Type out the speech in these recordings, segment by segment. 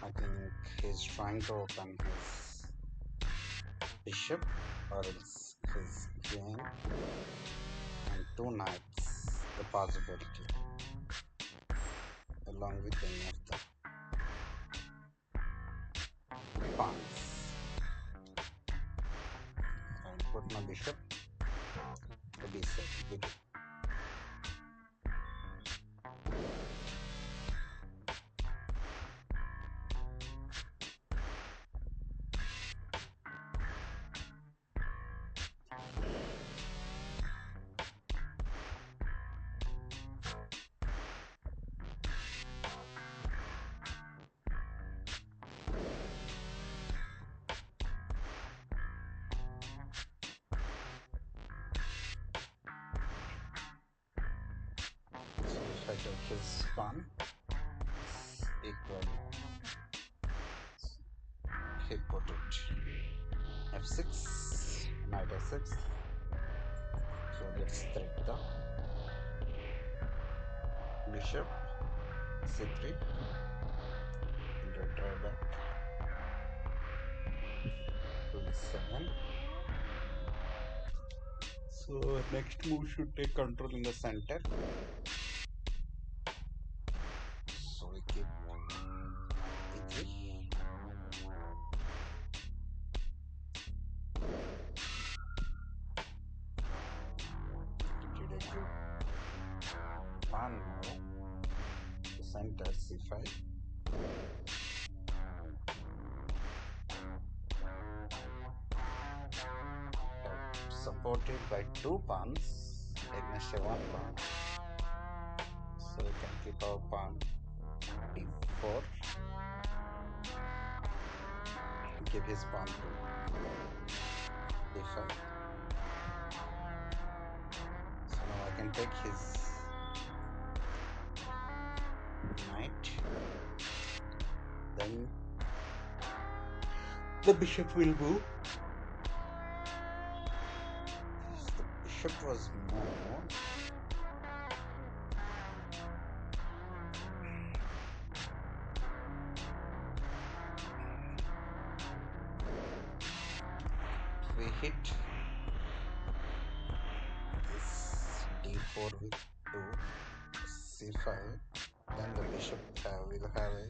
I think he's trying to open his bishop or else his queen and two knights, the possibility, along with any of the pawns. I'll put my bishop to b7, b2. If I take his pawn, it's equal. He put it f6, knight f6. So let's threat the bishop c3 and retry back to e7. So next move should take control in the center. So we keep e3. Did a good pawn move to center c5. Supported by two pawns against a one pawn. So we can keep our pawn d4. Give his pawn to d5. So now I can take his knight. Then the bishop will move. The bishop was moved. We hit this d4 with 2, c5, then the bishop will have a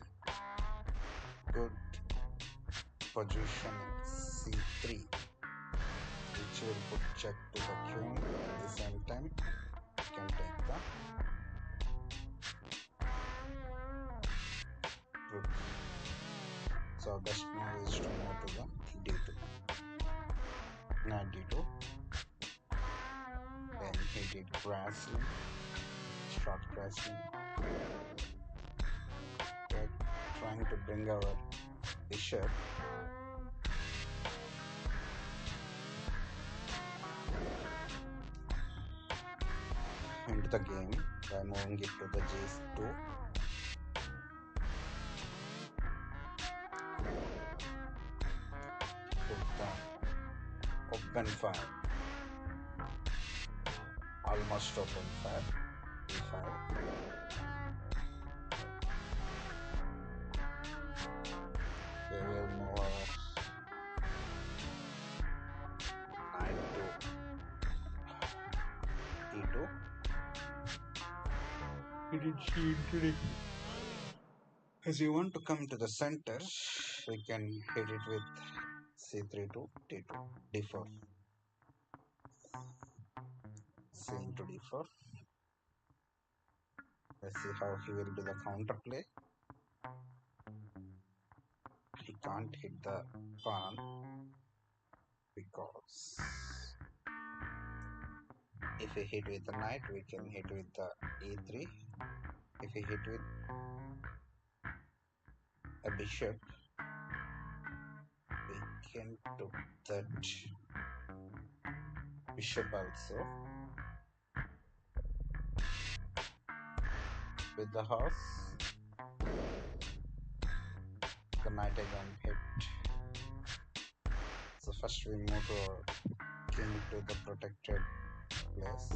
good position c3, which will put check to the queen. At the same time, you can take the rook. So our best move is to move to the d2. Not d2. Then he did grassling, short grassling. We're trying to bring our bishop into the game by moving it to the g2. Put the open fire, almost open fire, e5. We will move our knight to e2. As you want to come to the center, we can hit it with c3 to d2, d4. C into d4. Let's see how he will do the counterplay. He can't hit the pawn because if we hit with the knight, we can hit with the e3. If we hit with a bishop, we can do that bishop also. With the horse, the knight again hit. So first we move our king to the protected place.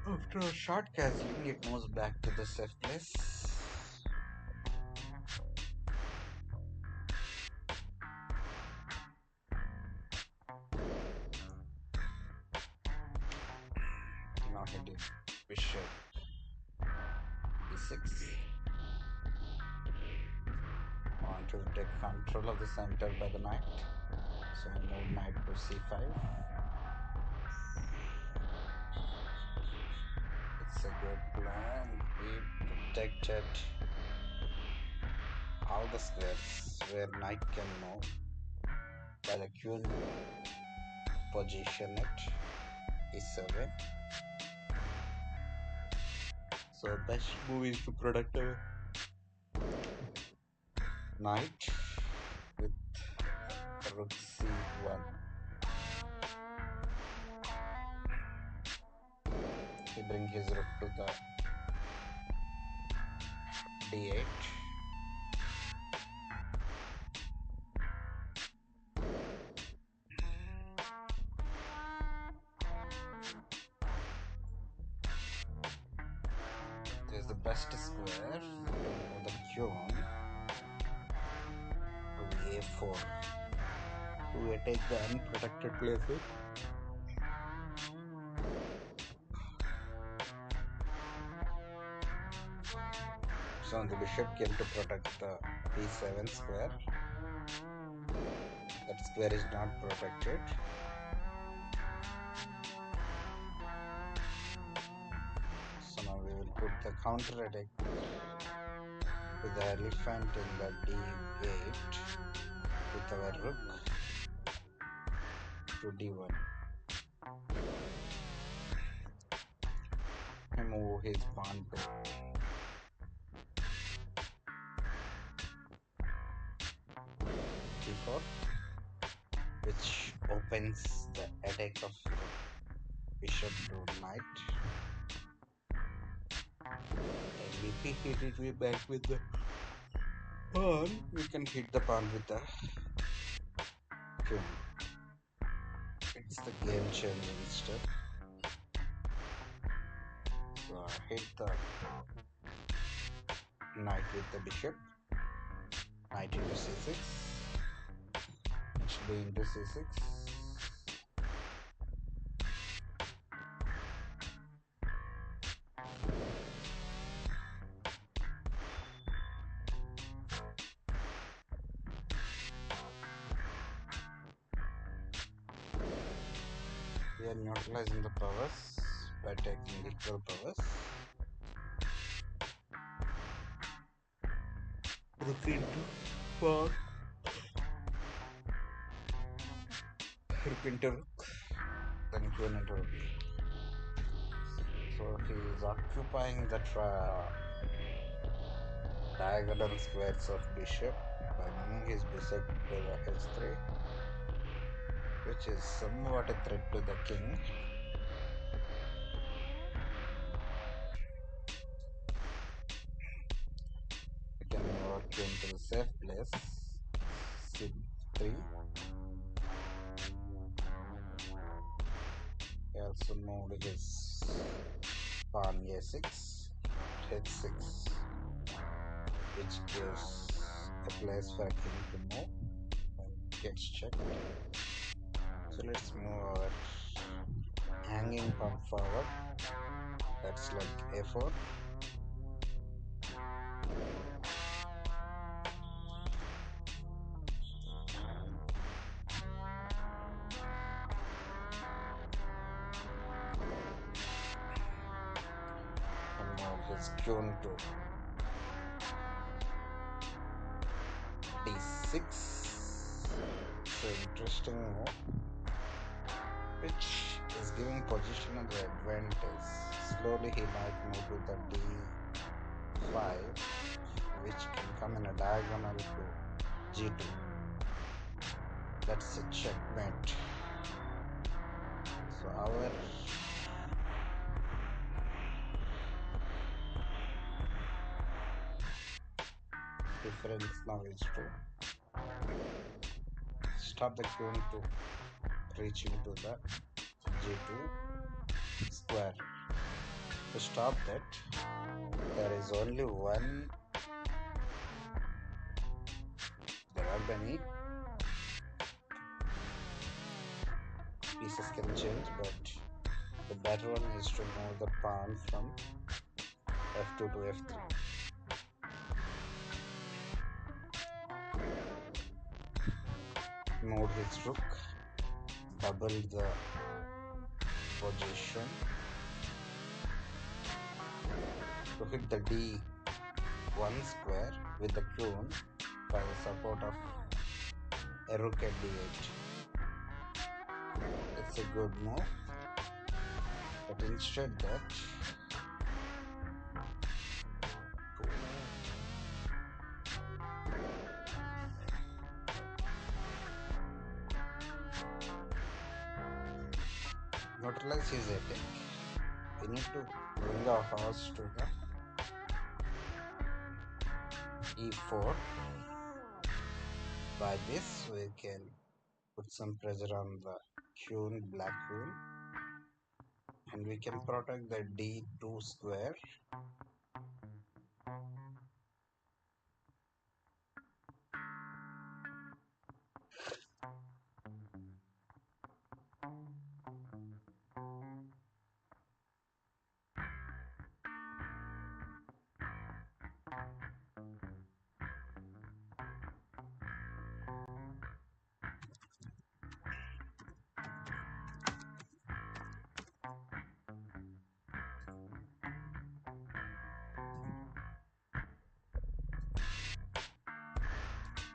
After a short castling, it moves back to the safe place. Now hitting bishop e6. I want to take control of the center by the knight. So I move knight to c5. It's a good plan. We protected all the squares where knight can move by the queen position it e7. So best move is to protect a knight with rook c1. He bring his rook to the d8. This is the best square to move the queen to a4 to take the unprotected places. So the bishop came to protect the b7 square. That square is not protected. So now we will put the counter attack with the elephant in the d8 with our rook to d1. He move his pawn to d4, which opens the attack of bishop to knight. And if we hit it, we back with the pawn. We can hit the pawn with the queen. It's the game changing step. So I hit the knight with the bishop. Knight into c6. H b into c6. We are neutralizing the powers by taking equal powers. Rook into pawn. Rook into rook. Then queen into rook. So he is occupying the diagonal squares of bishop by moving his bishop to the h3, which is somewhat a threat to the king. We can move our queen to the safe place, c3. He also moved his pawn a6, h6, which gives a place for a king to move and gets checked. So let's move our hanging pawn forward. That's like a4. And move his queen to d6. So interesting move, which is giving positional advantage. Slowly he might move to the d5, which can come in a diagonal to g2. That's a checkmate. So our difference now is to stop the queen to reach into the g2 square. To stop that, there is only one. There are many pieces can change, but the better one is to move the pawn from f2 to f3. Move his rook, double the position to hit the d1 square with the queen by the support of a rook at d8. It's a good move, but instead that neutralize his attack. We need to bring our horse to the e4. By this we can put some pressure on the queen, black queen, and we can protect the d2 square.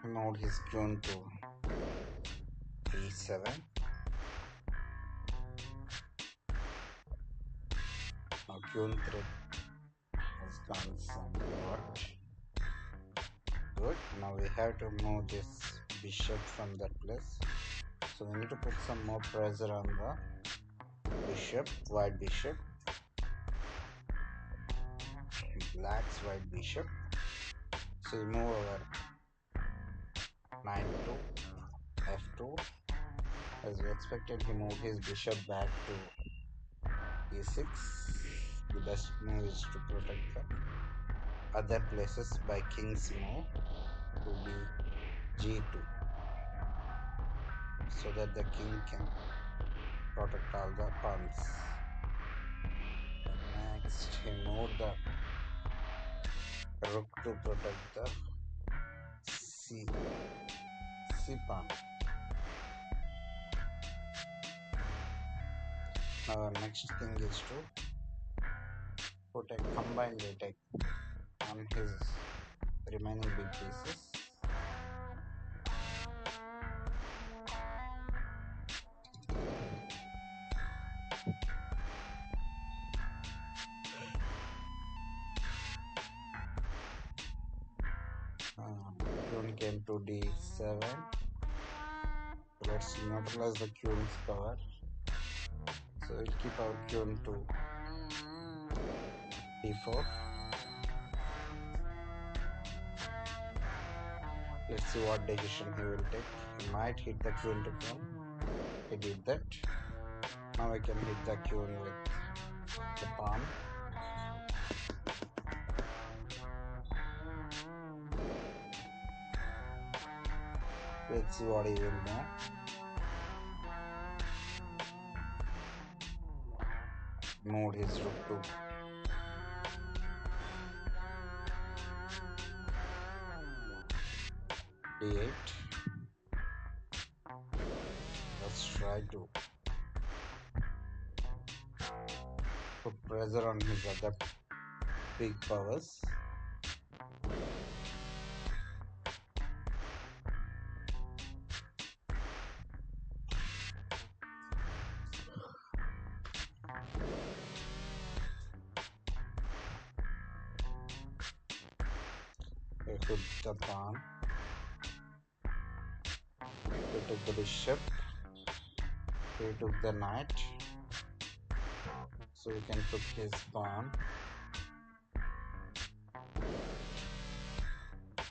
Moved his queen to e7. Now queen threat has gone somewhat. Good. Now we have to move this bishop from that place. So we need to put some more pressure on the bishop, white bishop, black's white bishop. So we move our knight to f2. As we expected, he moved his bishop back to e6. The best move is to protect the other places by king's move to be g2, so that the king can protect all the pawns. Next, he moved the rook to protect the c pawn. Now our next thing is to put a combined attack on his remaining big pieces. Queen came to d7. Let's neutralize the queen's power. So we'll keep our queen to d4. Let's see what decision he will take. He might hit the queen to pawn. He did that. Now I can hit the queen with the pawn. Let's see what he will do. Moved his rook to d8. Let's try to put pressure on his other big powers. We put the pawn. We took the bishop. We took the knight. So we can put his pawn.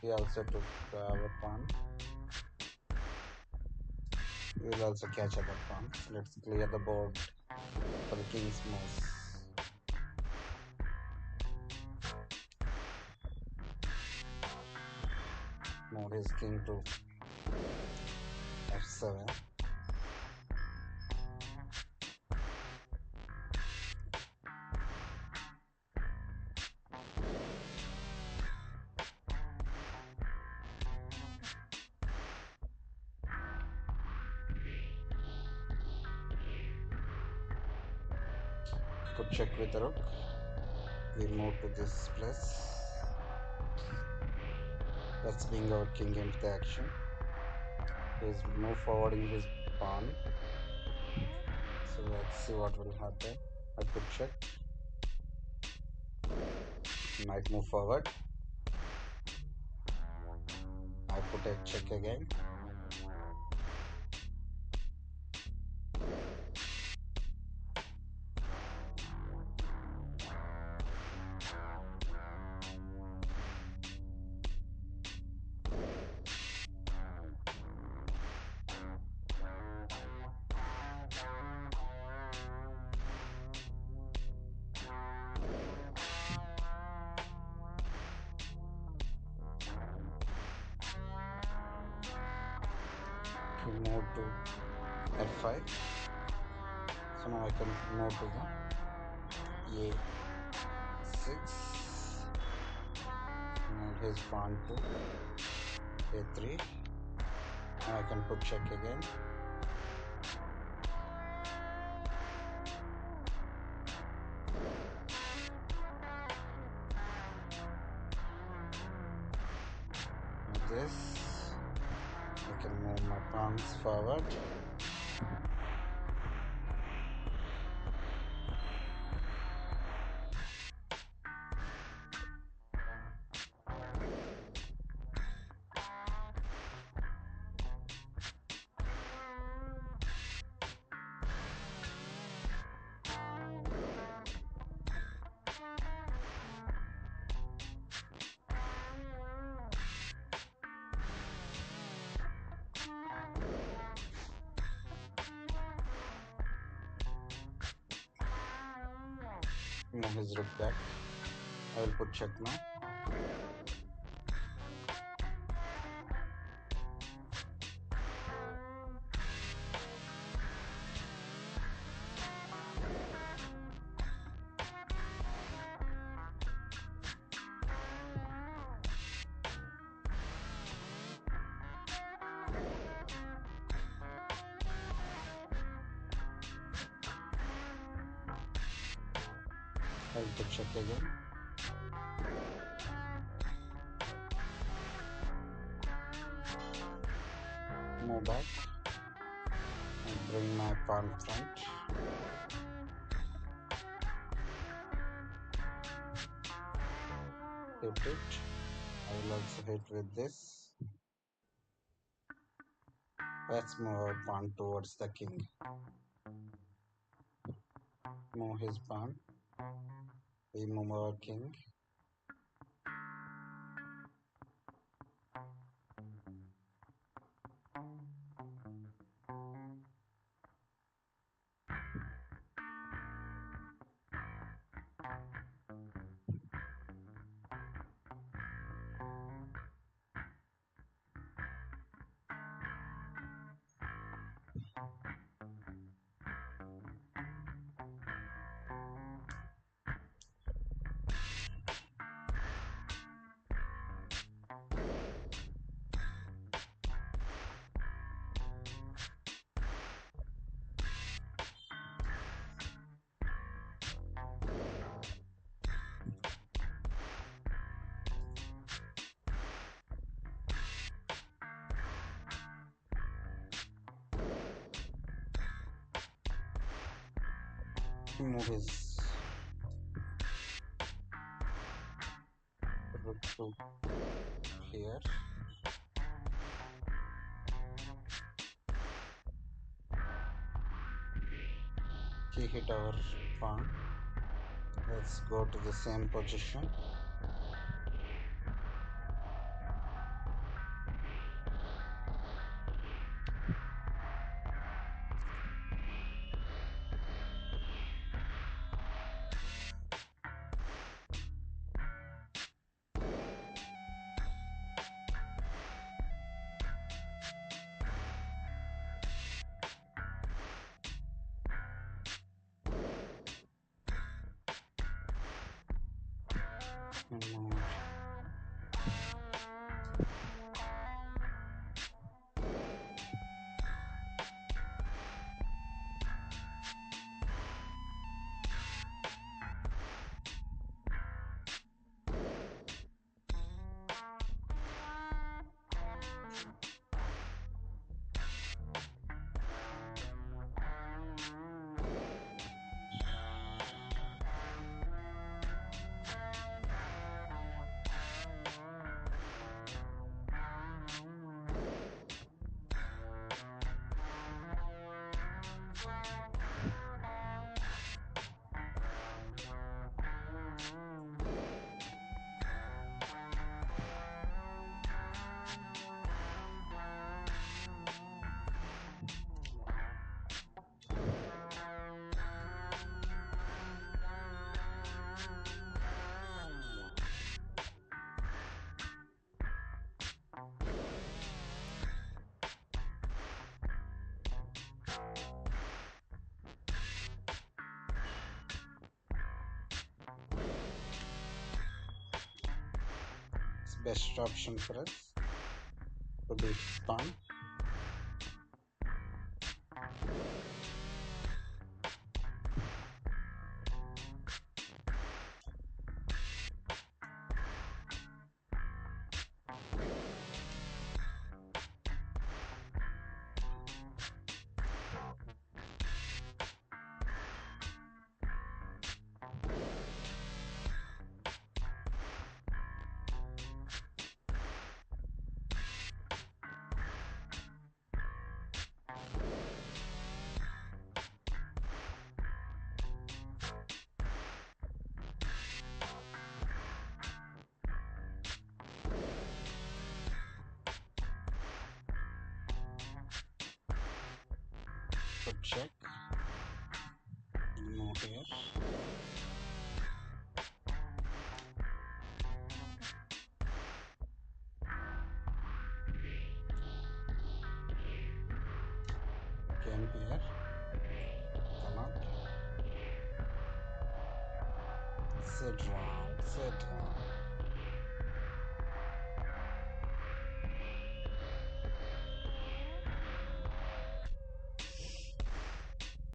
He also took our pawn. We will also catch other pawns. Let's clear the board for the king's moves. Move his king to f7. Could check with the rook. We move to this place. Let's bring our king into the action. He's move forwarding his pawn. So let's see what will happen. I could check. Knight move forward. I put a check again. We move to f5. So now I can move to the a6. Move his pawn to a3. Now I can put check again. With this, I can move my pawns forward. Move his rook back. I will put check now. I will put check again. Move back and bring my pawn front. Hit it. I will also hit with this. Let's move our pawn towards the king. Move his pawn. We move our king. Move his rook to here. He hit our pawn. Let's go to the same position. more. It's best option for us to be pawn. So check. Move here. Game here. Come out. Sit down. Sit down.